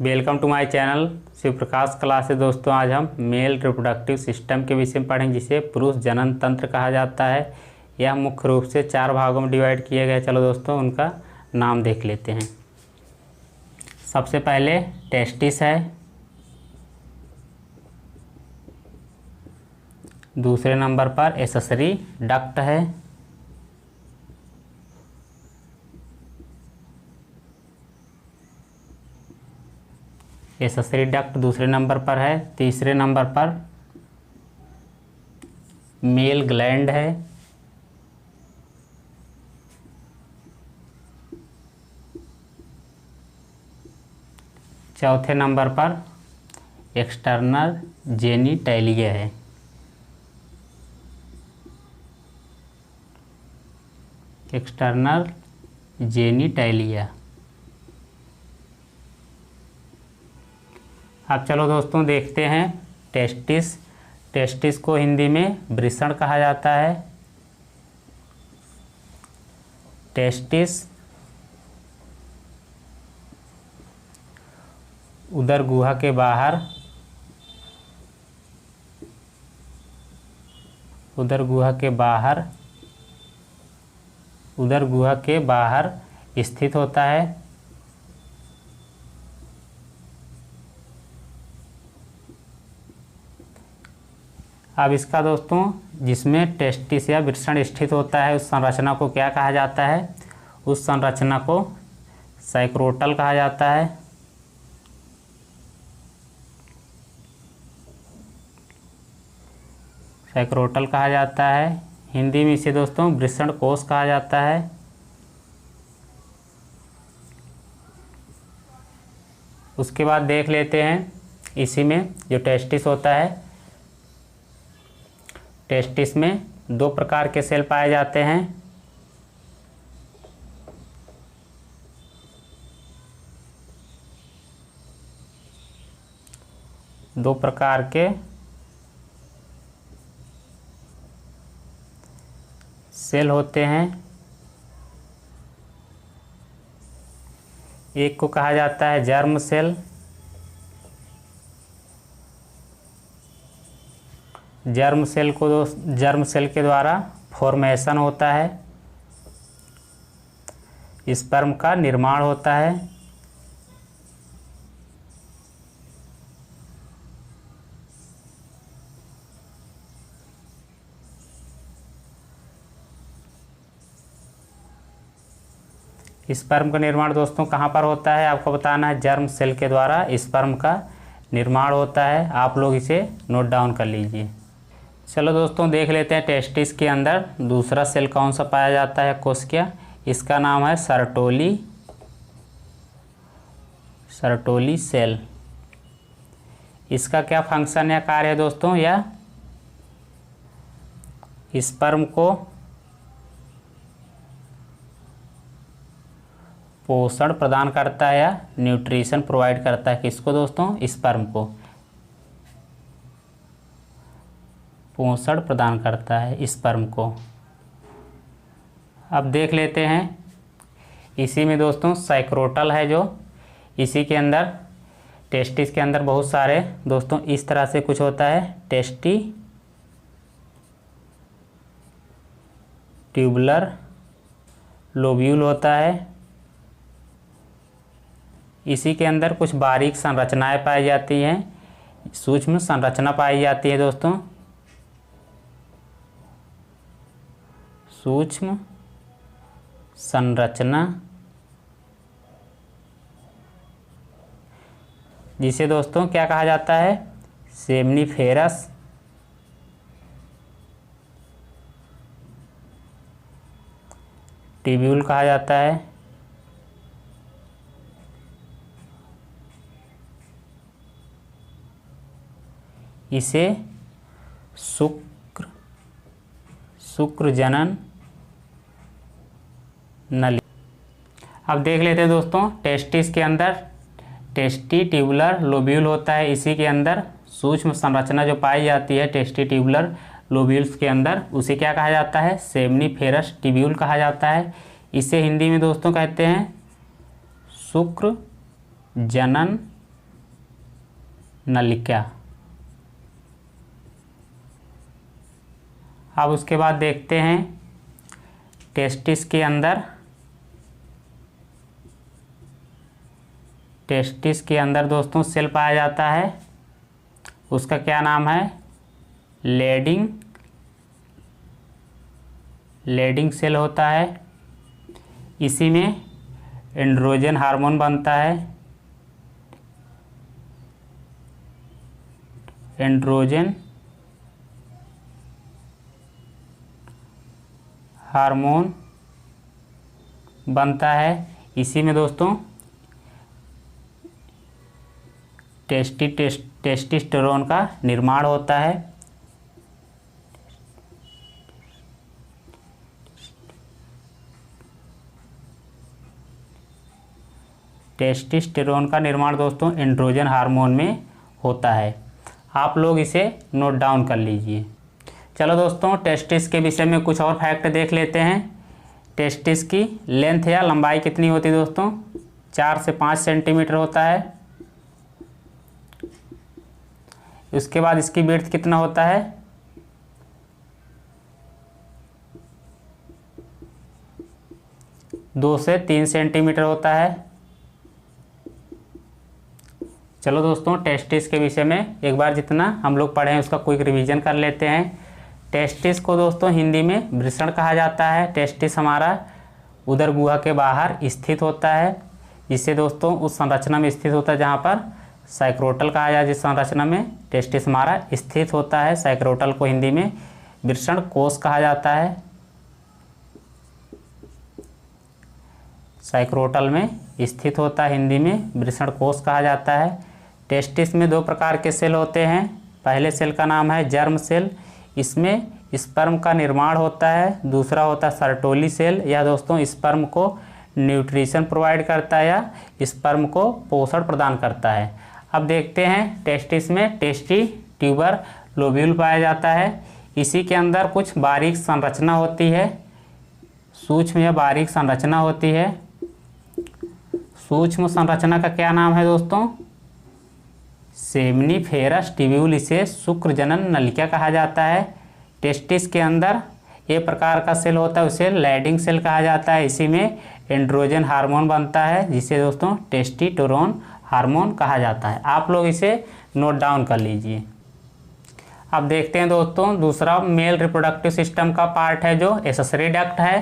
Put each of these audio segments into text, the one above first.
Welcome to my channel Shiv Prakash classes. दोस्तों आज हम मेल रिप्रोडक्टिव सिस्टम के विषय में पढ़ेंगे, जिसे पुरुष जनन तंत्र कहा जाता है। यह मुख्य रूप से 4 भागों में डिवाइड किया गया है। चलो दोस्तों उनका नाम देख लेते हैं। सबसे पहले टेस्टिस है, दूसरे नंबर पर एक्सेसरी डक्ट है, एक्सेसरी डक्ट दूसरे नंबर पर है। तीसरे नंबर पर मेल ग्लैंड है, चौथे नंबर पर एक्सटर्नल जेनिटैलिया है। एक्सटर्नल जेनिटैलिया। अब चलो दोस्तों देखते हैं टेस्टिस। टेस्टिस को हिंदी में वृषण कहा जाता है। टेस्टिस उदर गुहा के बाहर, उदर गुहा के बाहर स्थित होता है। अब इसका दोस्तों जिसमें टेस्टिस या वृषण स्थित होता है उस संरचना को क्या कहा जाता है? उस संरचना को सैक्रोटल कहा जाता है। सैक्रोटल कहा जाता है। हिंदी में इसे दोस्तों वृषण कोश कहा जाता है। उसके बाद देख लेते हैं इसी में जो टेस्टिस होता है। टेस्टिस में 2 प्रकार के सेल पाए जाते हैं। दो प्रकार के सेल होते हैं। एक को कहा जाता है जर्म सेल। जर्म सेल के द्वारा फॉर्मेशन होता है, स्पर्म का निर्माण होता है। स्पर्म का निर्माण दोस्तों कहाँ पर होता है? आपको बताना है। जर्म सेल के द्वारा स्पर्म का निर्माण होता है। आप लोग इसे नोट डाउन कर लीजिए। चलो दोस्तों देख लेते हैं टेस्टिस के अंदर दूसरा सेल कौन सा पाया जाता है कोशिका। इसका नाम है सर्टोली सेल। इसका क्या फंक्शन या कार्य है दोस्तों? यह स्पर्म को पोषण प्रदान करता है या न्यूट्रिशन प्रोवाइड करता है। किसको दोस्तों? स्पर्म को पोषण प्रदान करता है स्पर्म को। अब देख लेते हैं इसी में दोस्तों सैक्रोटल है, जो इसी के अंदर टेस्टिस के अंदर बहुत सारे दोस्तों इस तरह से कुछ होता है। टेस्टी ट्यूबुलर लोब्यूल होता है। इसी के अंदर कुछ बारीक संरचनाएं पाई जाती हैं, सूक्ष्म संरचना पाई जाती है दोस्तों। सूक्ष्म संरचना, जिसे दोस्तों क्या कहा जाता है? सेमनीफेरस ट्यूब्यूल कहा जाता है। इसे शुक्र जनन नली। अब देख लेते हैं दोस्तों टेस्टिस के अंदर टेस्टी ट्यूबुलर लोब्यूल होता है। इसी के अंदर सूक्ष्म संरचना जो पाई जाती है टेस्टी ट्यूबुलर लोब्यूल्स के अंदर, उसे क्या कहा जाता है? सेमनीफेरस ट्यूब्यूल कहा जाता है। इसे हिंदी में दोस्तों कहते हैं शुक्र जनन नलिका। अब उसके बाद देखते हैं टेस्टिस के अंदर दोस्तों सेल पाया जाता है, उसका क्या नाम है? लेडिंग सेल होता है। इसी में एंड्रोजन हार्मोन बनता है। एंड्रोजन हार्मोन बनता है। इसी में दोस्तों टेस्टिस्टेरोन का निर्माण होता है। टेस्टिस्टेरोन का निर्माण दोस्तों एंड्रोजन हार्मोन में होता है। आप लोग इसे नोट डाउन कर लीजिए। चलो दोस्तों, टेस्टिस के विषय में कुछ और फैक्ट देख लेते हैं। टेस्टिस की लेंथ या लंबाई कितनी होती है दोस्तों? 4 से 5 सेंटीमीटर होता है। उसके बाद इसकी विड्थ कितना होता है? 2 से 3 सेंटीमीटर होता है। चलो दोस्तों, टेस्टिस के विषय में एक बार जितना हम लोग पढ़े हैं उसका क्विक रिवीजन कर लेते हैं। टेस्टिस को दोस्तों हिंदी में वृषण कहा जाता है। टेस्टिस हमारा उदर गुहा के बाहर स्थित होता है, जिससे दोस्तों उस संरचना में स्थित होता है जहाँ पर साइक्रोटल कहा जाए। जिस संरचना में टेस्टिस हमारा स्थित होता है, साइक्रोटल को हिंदी में वृषण कोश कहा जाता है। साइक्रोटल में स्थित होता है, हिंदी में वृषण कोश कहा जाता है। टेस्टिस में 2 प्रकार के सेल होते हैं। पहले सेल का नाम है जर्म सेल, इसमें स्पर्म का निर्माण होता है। दूसरा होता है सर्टोली सेल, यह दोस्तों स्पर्म को न्यूट्रिशन प्रोवाइड करता है या स्पर्म को पोषण प्रदान करता है। अब देखते हैं टेस्टिस में टेस्टी ट्यूबर लोब्यूल पाया जाता है। इसी के अंदर कुछ बारीक संरचना होती है, सूक्ष्म या बारीक संरचना होती है। सूक्ष्म संरचना का क्या नाम है दोस्तों? सेमनीफेरस ट्यूब्यूल, इसे शुक्र जनन नलिका कहा जाता है। टेस्टिस के अंदर एक प्रकार का सेल होता है, उसे लैडिंग सेल कहा जाता है। इसी में एंड्रोजन हार्मोन बनता है, जिसे दोस्तों टेस्टिस्टेरोन हार्मोन कहा जाता है। आप लोग इसे नोट डाउन कर लीजिए। अब देखते हैं दोस्तों दूसरा मेल रिप्रोडक्टिव सिस्टम का पार्ट है जो एसेसरी डक्ट है।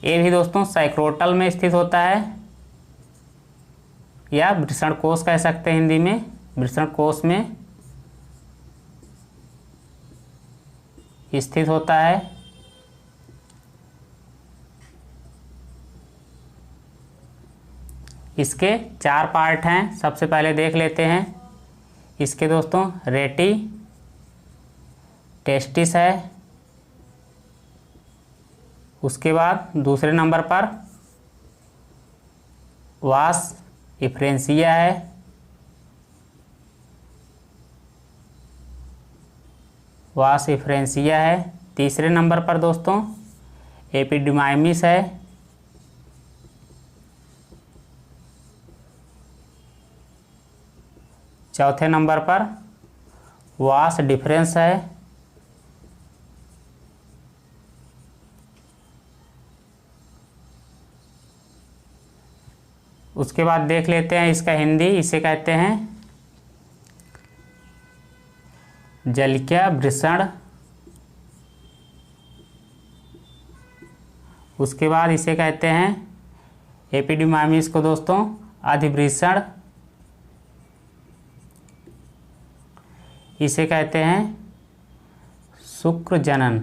ये भी दोस्तों साइक्रोटल में स्थित होता है या वृषण कोश कह सकते हैं हिंदी में। वृषण कोश में स्थित होता है। इसके 4 पार्ट हैं। सबसे पहले देख लेते हैं इसके दोस्तों रेटी, टेस्टिस है। उसके बाद दूसरे नंबर पर वास इफ्रेंसिया है। वास इफ्रेंसिया है। तीसरे नंबर पर दोस्तों एपिडिमाइमिस है। चौथे नंबर पर वास डिफरेंस है। उसके बाद देख लेते हैं इसका हिंदी, इसे कहते हैं जलिका वृषण। उसके बाद इसे कहते हैं एपिडिमाइमिस को दोस्तों अधिवृषण। इसे कहते हैं शुक्र जनन।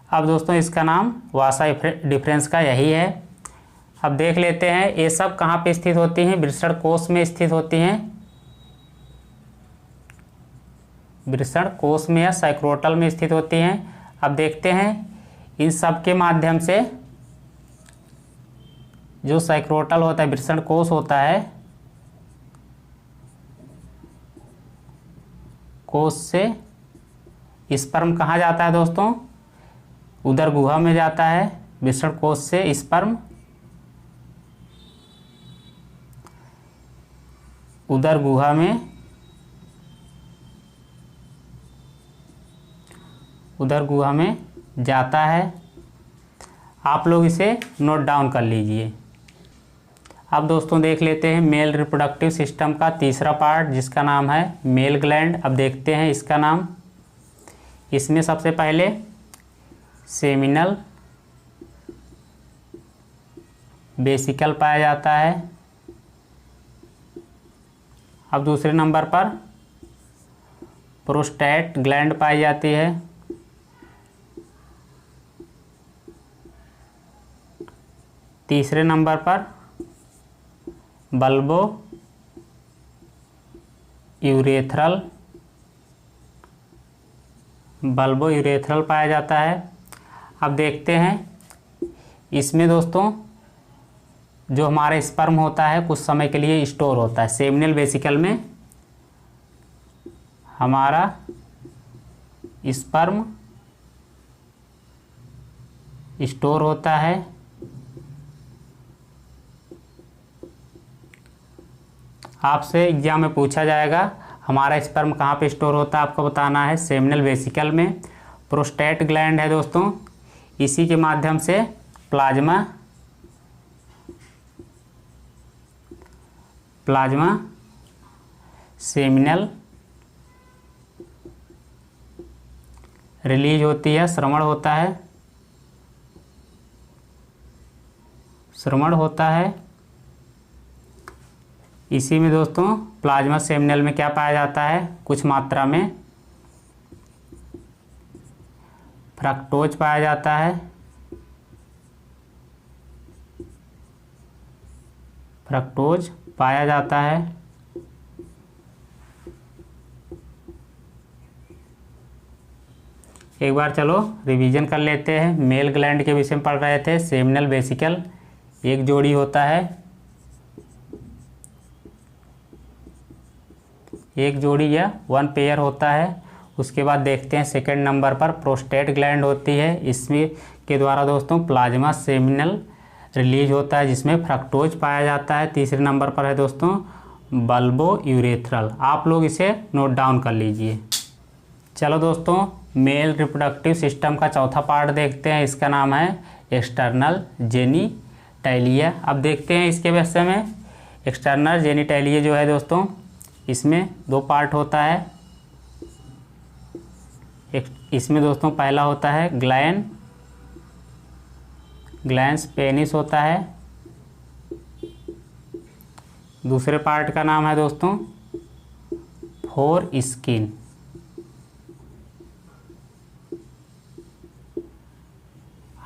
अब दोस्तों इसका नाम वासा डिफरेंस का यही है। अब देख लेते हैं ये सब कहाँ पे स्थित होती हैं? वृषण कोश में स्थित होती हैं। वृषण कोश में या साइक्रोटल में स्थित होती हैं। अब देखते हैं इन सब के माध्यम से जो साइक्रोटल होता है, वृषण कोश होता है, कोश से स्पर्म कहाँ जाता है दोस्तों? उदर गुहा में जाता है। वृषण कोश से स्पर्म उदर गुहा में जाता है। आप लोग इसे नोट डाउन कर लीजिए। अब दोस्तों देख लेते हैं मेल रिप्रोडक्टिव सिस्टम का तीसरा पार्ट, जिसका नाम है मेल ग्लैंड। अब देखते हैं इसका नाम। इसमें सबसे पहले सेमिनल वेसिकल पाया जाता है। अब दूसरे नंबर पर प्रोस्टेट ग्लैंड पाई जाती है। तीसरे नंबर पर बल्बो यूरेथ्रल पाया जाता है। अब देखते हैं इसमें दोस्तों जो हमारा स्पर्म होता है कुछ समय के लिए स्टोर होता है। सेमिनल वेसिकल में हमारा स्पर्म स्टोर होता है। आपसे एग्जाम में पूछा जाएगा हमारा स्पर्म कहाँ पे स्टोर होता है, आपको बताना है सेमिनल वेसिकल में। प्रोस्टेट ग्लैंड है दोस्तों, इसी के माध्यम से प्लाज्मा सेमिनल रिलीज होती है, श्रवण होता है। इसी में दोस्तों प्लाज्मा सेमिनल में क्या पाया जाता है, कुछ मात्रा में फ्रक्टोज पाया जाता है। एक बार चलो रिवीजन कर लेते हैं। मेल ग्लैंड के विषय में पढ़ रहे थे। सेमिनल वेसिकल एक जोड़ी होता है, एक जोड़ी या वन पेयर होता है। उसके बाद देखते हैं सेकंड नंबर पर प्रोस्टेट ग्लैंड होती है। इसमें के द्वारा दोस्तों प्लाज्मा सेमिनल रिलीज होता है, जिसमें फ्रक्टोज पाया जाता है। तीसरे नंबर पर है दोस्तों बल्बो यूरेथ्रल। आप लोग इसे नोट डाउन कर लीजिए। चलो दोस्तों मेल रिप्रोडक्टिव सिस्टम का चौथा पार्ट देखते हैं। इसका नाम है एक्सटर्नल जेनिटैलिया। अब देखते हैं इसके विषय में। एक्सटर्नल जेनिटैलिया जो है दोस्तों, इसमें दो पार्ट होता है। इसमें दोस्तों पहला होता है ग्लैंस पेनिस होता है। दूसरे पार्ट का नाम है दोस्तों फोर स्किन।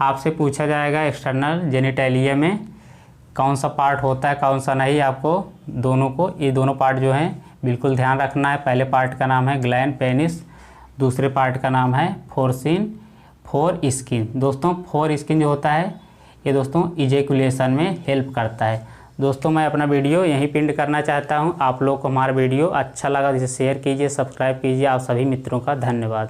आपसे पूछा जाएगा एक्सटर्नल जेनिटैलिया में कौन सा पार्ट होता है कौन सा नहीं। आपको ये दोनों पार्ट जो हैं बिल्कुल ध्यान रखना है। पहले पार्ट का नाम है ग्लैंड पेनिस, दूसरे पार्ट का नाम है फोर स्किन। दोस्तों फोर स्किन जो होता है ये दोस्तों इजैकुलेशन में हेल्प करता है। दोस्तों मैं अपना वीडियो यहीं पिन करना चाहता हूँ। आप लोग को हमारा वीडियो अच्छा लगा तो इसे शेयर कीजिए, सब्सक्राइब कीजिए। आप सभी मित्रों का धन्यवाद।